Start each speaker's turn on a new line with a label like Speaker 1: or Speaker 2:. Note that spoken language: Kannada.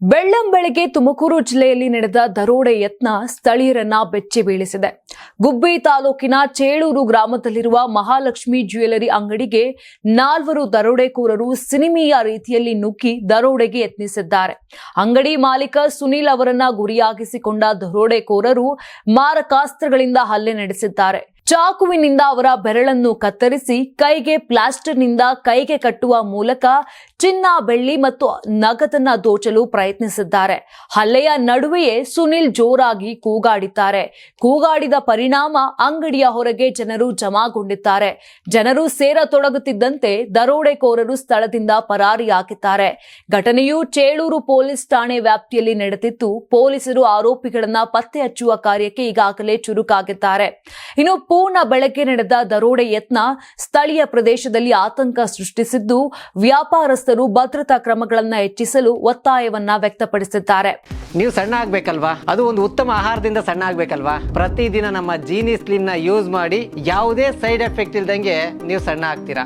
Speaker 1: ಬೆಳ್ಳಂಬೆಳಗ್ಗೆ ತುಮಕೂರು ಜಿಲ್ಲೆಯಲ್ಲಿ ನಡೆದ ದರೋಡೆ ಯತ್ನ ಸ್ಥಳೀಯರನ್ನ ಬೆಚ್ಚಿ ಬೀಳಿಸಿದೆ. ಗುಬ್ಬಿ ತಾಲೂಕಿನ ಚೇಳೂರು ಗ್ರಾಮದಲ್ಲಿರುವ ಮಹಾಲಕ್ಷ್ಮಿ ಜ್ಯುವೆಲರಿ ಅಂಗಡಿಗೆ 4 ದರೋಡೆಕೋರರು ಸಿನಿಮೀಯ ರೀತಿಯಲ್ಲಿ ನುಗ್ಗಿ ದರೋಡೆಗೆ ಯತ್ನಿಸಿದ್ದಾರೆ. ಅಂಗಡಿ ಮಾಲೀಕ ಸುನೀಲ್ ಅವರನ್ನ ಗುರಿಯಾಗಿಸಿಕೊಂಡ ದರೋಡೆಕೋರರು ಮಾರಕಾಸ್ತ್ರಗಳಿಂದ ಹಲ್ಲೆ ನಡೆಸಿದ್ದಾರೆ. ಚಾಕುವಿನಿಂದ ಅವರ ಬೆರಳನ್ನು ಕತ್ತರಿಸಿ ಕೈಗೆ ಪ್ಲಾಸ್ಟರ್ನಿಂದ ಕೈಗೆ ಕಟ್ಟುವ ಮೂಲಕ ಚಿನ್ನ, ಬೆಳ್ಳಿ ಮತ್ತು ನಗದನ್ನ ದೋಚಲು ಪ್ರಯತ್ನಿಸಿದ್ದಾರೆ. ಹಲ್ಲೆಯ ನಡುವೆಯೇ ಸುನಿಲ್ ಜೋರಾಗಿ ಕೂಗಾಡಿದ್ದಾರೆ. ಕೂಗಾಡಿದ ಪರಿಣಾಮ ಅಂಗಡಿಯ ಹೊರಗೆ ಜನರು ಜಮಾಗೊಂಡಿದ್ದಾರೆ. ಜನರು ಸೇರತೊಡಗುತ್ತಿದ್ದಂತೆ ದರೋಡೆಕೋರರು ಸ್ಥಳದಿಂದ ಪರಾರಿಯಾಗಿದ್ದಾರೆ. ಘಟನೆಯು ಚೇಳೂರು ಪೊಲೀಸ್ ಠಾಣೆ ವ್ಯಾಪ್ತಿಯಲ್ಲಿ ನಡೆದಿದ್ದು, ಪೊಲೀಸರು ಆರೋಪಿಗಳನ್ನ ಪತ್ತೆ ಹಚ್ಚುವ ಕಾರ್ಯಕ್ಕೆ ಈಗಾಗಲೇ ಚುರುಕಾಗಿದ್ದಾರೆ. ಇನ್ನು ಪೂರ್ಣ ಬೆಳಗ್ಗೆ ನಡೆದ ದರೋಡೆ ಯತ್ನ ಸ್ಥಳೀಯ ಪ್ರದೇಶದಲ್ಲಿ ಆತಂಕ ಸೃಷ್ಟಿಸಿದ್ದು, ವ್ಯಾಪಾರಸ್ಥರು ಭದ್ರತಾ ಕ್ರಮಗಳನ್ನು ಹೆಚ್ಚಿಸಲು ಒತ್ತಾಯವನ್ನ ವ್ಯಕ್ತಪಡಿಸಿದ್ದಾರೆ.
Speaker 2: ನೀವು ಸಣ್ಣ ಆಗ್ಬೇಕಲ್ವಾ? ಅದು ಒಂದು ಉತ್ತಮ ಆಹಾರದಿಂದ ಸಣ್ಣ ಆಗ್ಬೇಕಲ್ವಾ? ಪ್ರತಿದಿನ ನಮ್ಮ ಜೀನಿ ಸ್ಲಿಮ್ ನ ಯೂಸ್ ಮಾಡಿ ಯಾವುದೇ ಸೈಡ್ ಎಫೆಕ್ಟ್ ಇಲ್ದಂಗೆ ನೀವು ಸಣ್ಣ ಆಗ್ತೀರಾ.